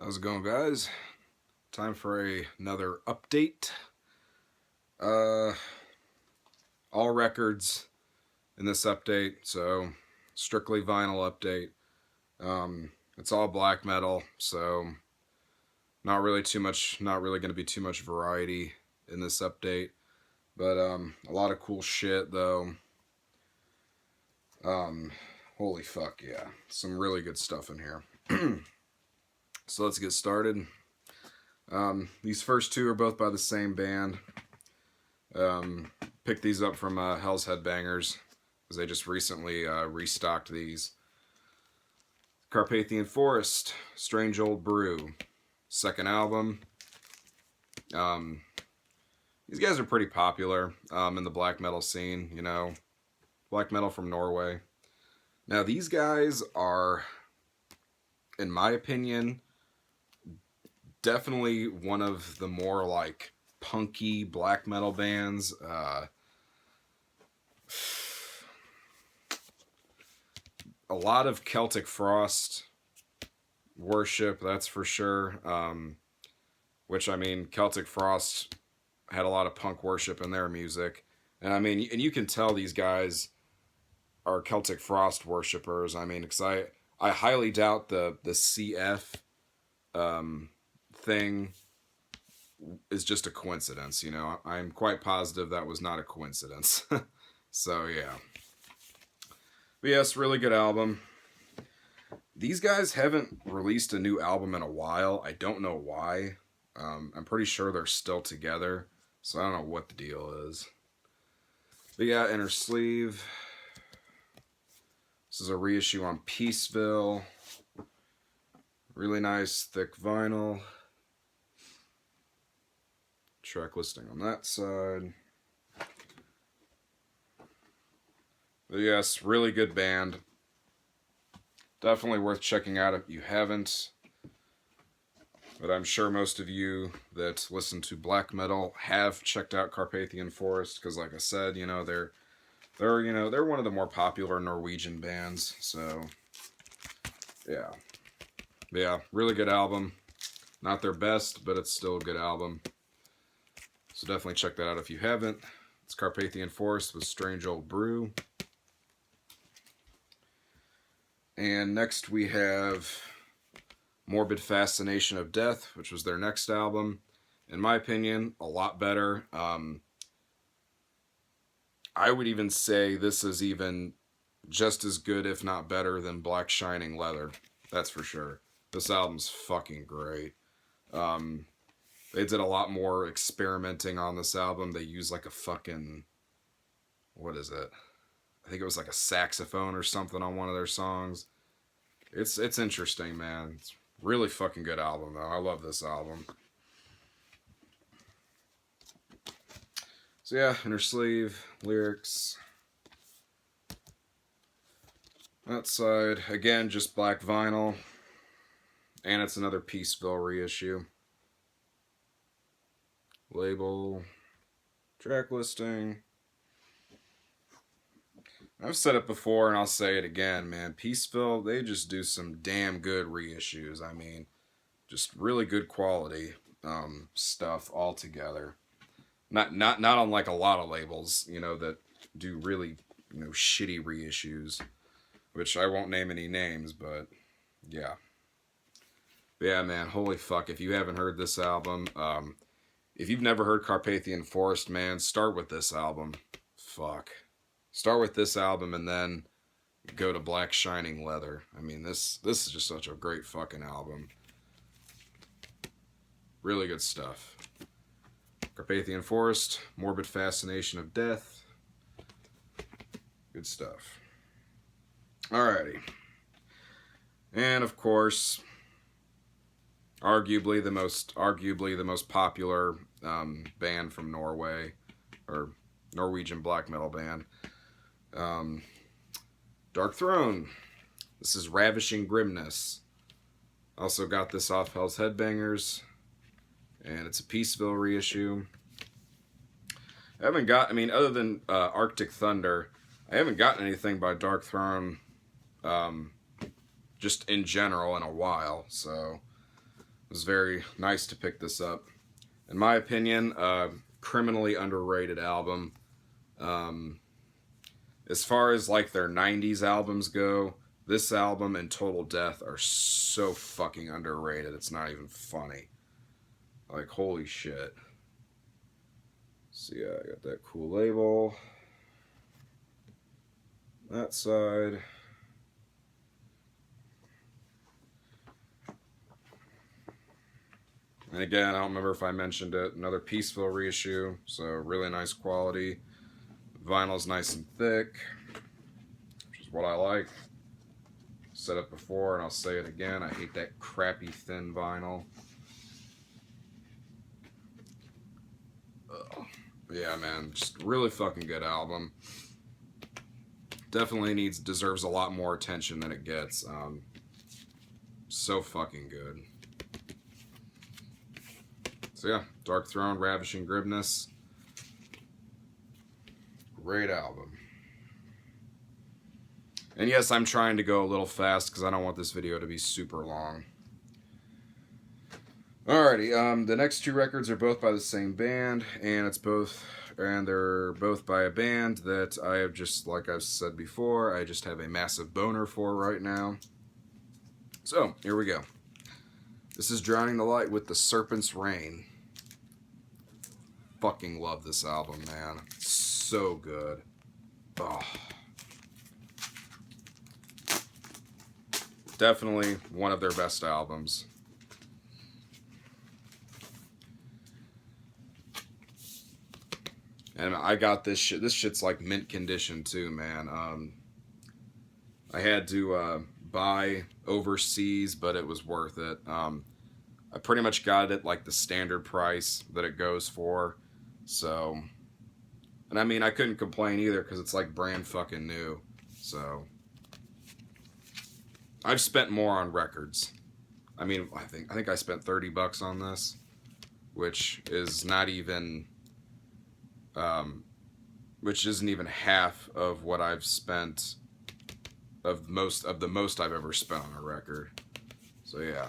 How's it going, guys? Time for another update. Uh, all records in this update, so strictly vinyl update. It's all black metal, so not really going to be too much variety in this update, but a lot of cool shit though. Holy fuck, yeah, some really good stuff in here. So let's get started. These first two are both by the same band. Picked these up from Hell's Headbangers because they just recently restocked these. Carpathian Forest, Strange Old Brew, second album. These guys are pretty popular in the black metal scene, you know, black metal from Norway. Now these guys are, in my opinion, definitely one of the more like punky black metal bands. A lot of Celtic Frost worship, that's for sure. Which, I mean, Celtic Frost had a lot of punk worship in their music. And I mean, and you can tell these guys are Celtic Frost worshippers. I mean, because I highly doubt the CF thing is just a coincidence. You know, I'm quite positive that was not a coincidence. So yeah. But yes, really good album. These guys haven't released a new album in a while. I don't know why. I'm pretty sure they're still together, so I don't know what the deal is. But yeah, inner sleeve. This is a reissue on Peaceville. Really nice, thick vinyl. Track listing on that side. But yes, really good band. Definitely worth checking out if you haven't. But I'm sure most of you that listen to black metal have checked out Carpathian Forest because, like I said, you know they're one of the more popular Norwegian bands. So yeah, really good album. Not their best, but it's still a good album. So definitely check that out if you haven't. It's Carpathian Forest with Strange Old Brew. And next we have Morbid Fascination of Death, which was their next album. In my opinion, a lot better. I would even say this is even just as good, if not better, than Black Shining Leather. That's for sure. This album's fucking great. They did a lot more experimenting on this album. They used like a fucking... what is it? I think it was like a saxophone or something on one of their songs. It's interesting, man. It's really fucking good album, though. I love this album. So yeah, inner sleeve, lyrics. That side, again, just black vinyl. And it's another Peaceville reissue. Label, track listing. I've said it before and I'll say it again, man. Peaceville, they just do some damn good reissues. I mean, just really good quality stuff altogether. Not unlike a lot of labels, you know, that do really, you know, shitty reissues, which I won't name any names, but yeah. But yeah, man, holy fuck, if you haven't heard this album, if you've never heard Carpathian Forest, man, start with this album. Fuck. Start with this album and then go to Black Shining Leather. I mean, this is just such a great fucking album. Really good stuff. Carpathian Forest, Morbid Fascination of Death. Good stuff. Alrighty. And of course, arguably the most popular band from Norway, or Norwegian black metal band. Darkthrone. This is Ravishing Grimness. Also got this off Hell's Headbangers. And it's a Peaceville reissue. Other than Arctic Thunder, I haven't gotten anything by Darkthrone just in general in a while. So, was very nice to pick this up. In my opinion, criminally underrated album. Um, as far as like their 90s albums go, this album and Total Death are so fucking underrated. It's not even funny. Like, holy shit. So yeah, I got that cool label. That side. And again, I don't remember if I mentioned it. Another Peaceful reissue, so really nice quality. Vinyl's nice and thick, which is what I like. Said it before and I'll say it again. I hate that crappy thin vinyl. Ugh. Yeah, man, just really fucking good album. Definitely deserves a lot more attention than it gets. So fucking good. So yeah, Darkthrone, Ravishing, Grimness. Great album. And yes, I'm trying to go a little fast because I don't want this video to be super long. Alrighty, the next two records are both by the same band, and they're both by a band that I have just, like I've said before, I just have a massive boner for right now. So, here we go. This is Drowning the Light with The Serpent's Reign. Fucking love this album, man. So good. Oh. Definitely one of their best albums. And I got this shit. This shit's like mint condition too, man. I had to buy overseas, but it was worth it. I pretty much got it like the standard price that it goes for. So, and I mean, I couldn't complain either because it's like brand fucking new. So, I've spent more on records. I mean, I think I spent $30 on this, which is not even, which isn't even half of what I've spent of the most I've ever spent on a record. So yeah.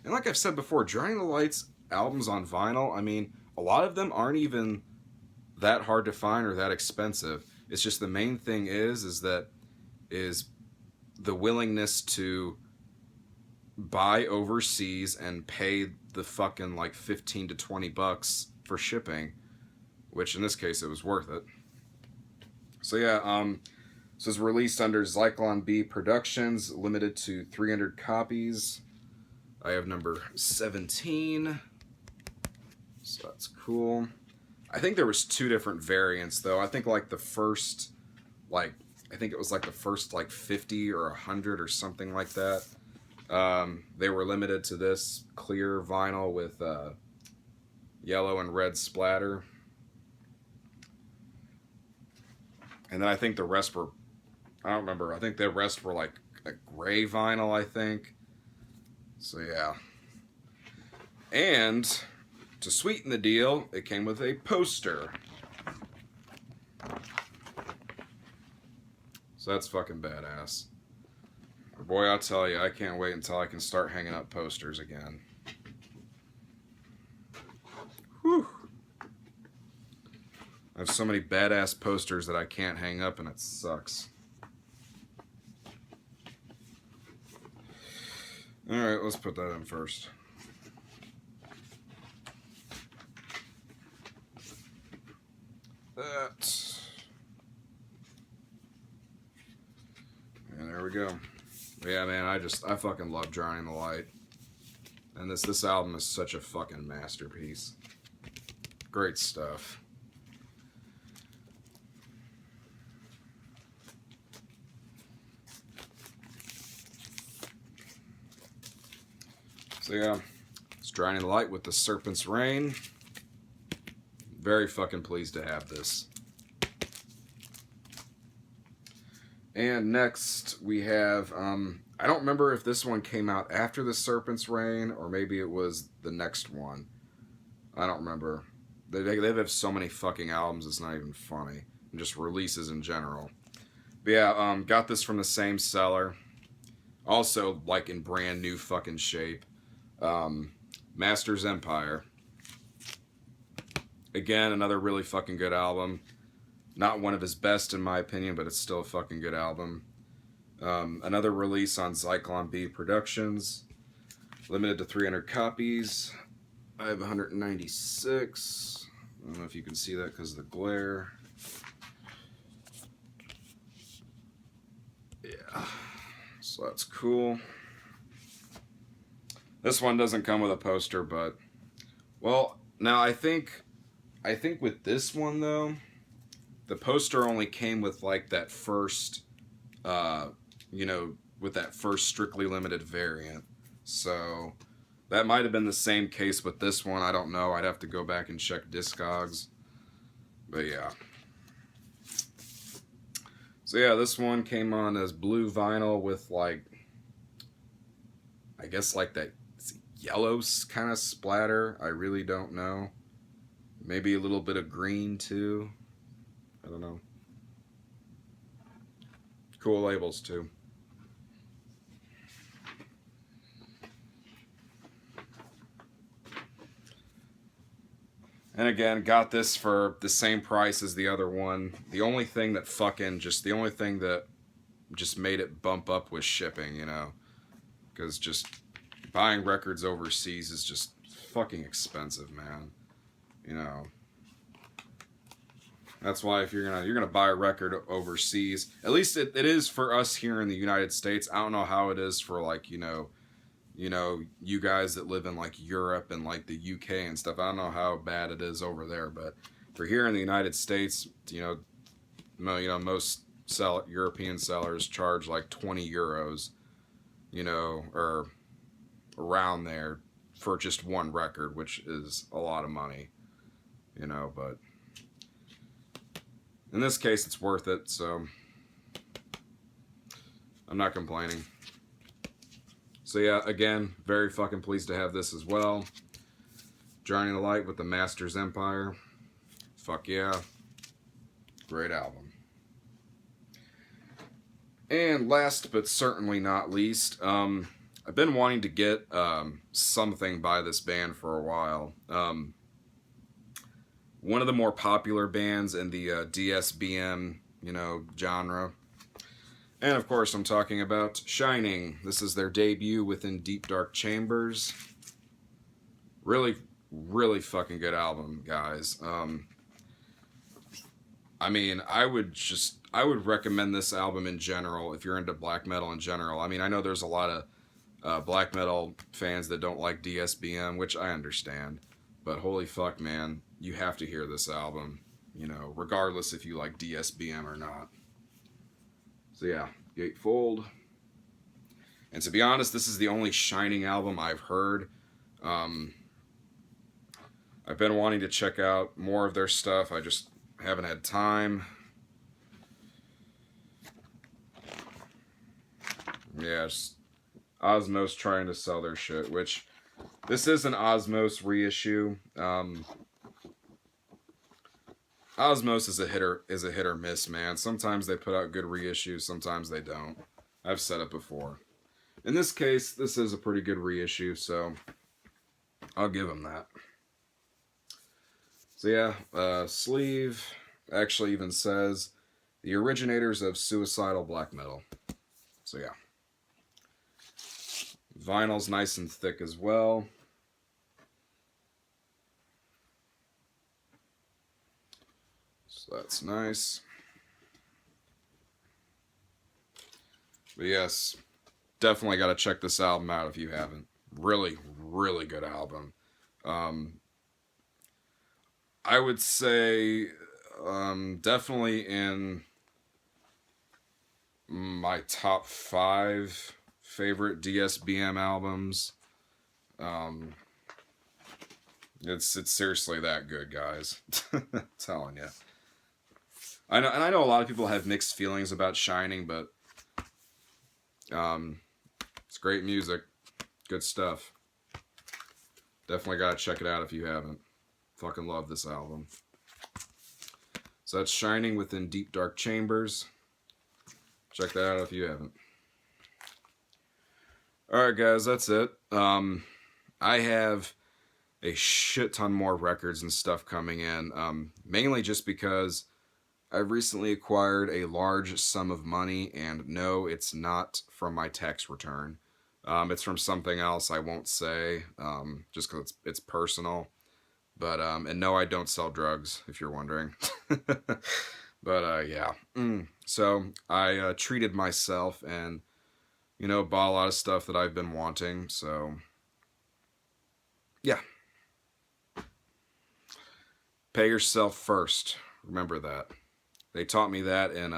And like I've said before, Drowning the Light's albums on vinyl, I mean, a lot of them aren't even that hard to find or that expensive. It's just the main thing is the willingness to buy overseas and pay the fucking like $15 to $20 for shipping, which in this case it was worth it. So yeah, this was released under Zyklon B Productions, limited to 300 copies. I have number 17. So that's cool. I think there was 2 different variants though. I think like the first, I think it was like the first like 50 or 100 or something like that. They were limited to this clear vinyl with yellow and red splatter. And then I think the rest were, I don't remember, I think the rest were like a gray vinyl, I think. So yeah. And to sweeten the deal, it came with a poster. So that's fucking badass. Boy, I'll tell you, I can't wait until I can start hanging up posters again. Whew. I have so many badass posters that I can't hang up, and it sucks. Alright, let's put that in first. That. And there we go. Yeah, man, I fucking love Drowning the Light. And this album is such a fucking masterpiece. Great stuff. So yeah, it's Drowning the Light with The Serpent's Reign. Very fucking pleased to have this. And next we have, I don't remember if this one came out after The Serpent's Reign or maybe it was the next one. I don't remember. They have so many fucking albums, it's not even funny. And just releases in general. But yeah, got this from the same seller. Also, like in brand new fucking shape. Master's Empire. Again, another really fucking good album. Not one of his best in my opinion, but it's still a fucking good album. Another release on Zyklon B Productions. Limited to 300 copies. I have 196. I don't know if you can see that because of the glare. Yeah. So that's cool. This one doesn't come with a poster, but... Well, now I think with this one, though, the poster only came with, like, that first, with that first strictly limited variant. So, that might have been the same case with this one. I don't know. I'd have to go back and check Discogs. But, yeah. So, yeah, this one came on as blue vinyl with, like, I guess, like, that yellow kind of splatter. I really don't know. Maybe a little bit of green too. I don't know. Cool labels too. And again, got this for the same price as the other one. The only thing that just made it bump up was shipping, you know. Because just buying records overseas is just fucking expensive, man. You know. That's why if you're gonna buy a record overseas, at least it is for us here in the United States. I don't know how it is for, like, you know, you guys that live in, like, Europe and, like, the UK and stuff. I don't know how bad it is over there, but for here in the United States, most European sellers charge like 20 euros, or around there for just one record, which is a lot of money, but in this case it's worth it, so I'm not complaining. So yeah, again, very fucking pleased to have this as well. Joining the Light with the Master's Empire. Fuck yeah. Great album. And last but certainly not least, I've been wanting to get something by this band for a while. One of the more popular bands in the DSBM, genre. And of course, I'm talking about Shining. This is their debut within Deep Dark Chambers. Really, really fucking good album, guys. I mean, I would recommend this album in general if you're into black metal in general. I mean, I know there's a lot of black metal fans that don't like DSBM, which I understand. But holy fuck, man, you have to hear this album, regardless if you like DSBM or not. So yeah, Gatefold. And to be honest, this is the only Shining album I've heard. I've been wanting to check out more of their stuff. I just haven't had time. Yeah, just Osmos trying to sell their shit, which this is an Osmos reissue. Osmos is a hit or miss, man. Sometimes they put out good reissues, sometimes they don't. I've said it before. In this case, this is a pretty good reissue, so I'll give them that. So yeah, sleeve actually even says the originators of suicidal black metal. So yeah. Vinyl's nice and thick as well. So that's nice. But yes, definitely got to check this album out if you haven't. Really, really good album. I would say definitely in my top 5 favorite DSBM albums. It's seriously that good, guys. I'm telling you. I know a lot of people have mixed feelings about Shining, but it's great music, good stuff. Definitely gotta check it out if you haven't. Fucking love this album. So that's Shining within Deep Dark Chambers. Check that out if you haven't. Alright guys, that's it. I I have a shit ton more records and stuff coming in, mainly just because I've recently acquired a large sum of money, and no, it's not from my tax return. It's from something else I won't say, just because it's personal. But and no, I don't sell drugs, if you're wondering. But yeah. So I treated myself and bought a lot of stuff that I've been wanting. So yeah, pay yourself first. Remember that. They taught me that in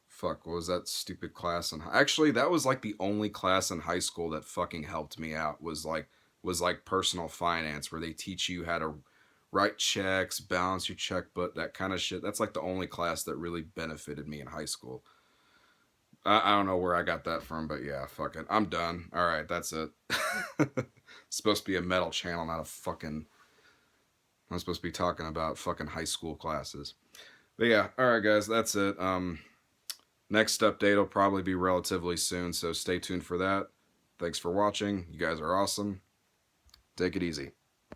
fuck, what was that stupid class in actually that was like the only class in high school that fucking helped me out was like personal finance, where they teach you how to write checks, balance your checkbook, that kind of shit. That's like the only class that really benefited me in high school. I don't know where I got that from, but yeah, fuck it. I'm done. All right, that's it. It's supposed to be a metal channel, not a fucking. I'm supposed to be talking about fucking high school classes. But yeah, all right, guys, that's it. Next update will probably be relatively soon, so stay tuned for that. Thanks for watching. You guys are awesome. Take it easy.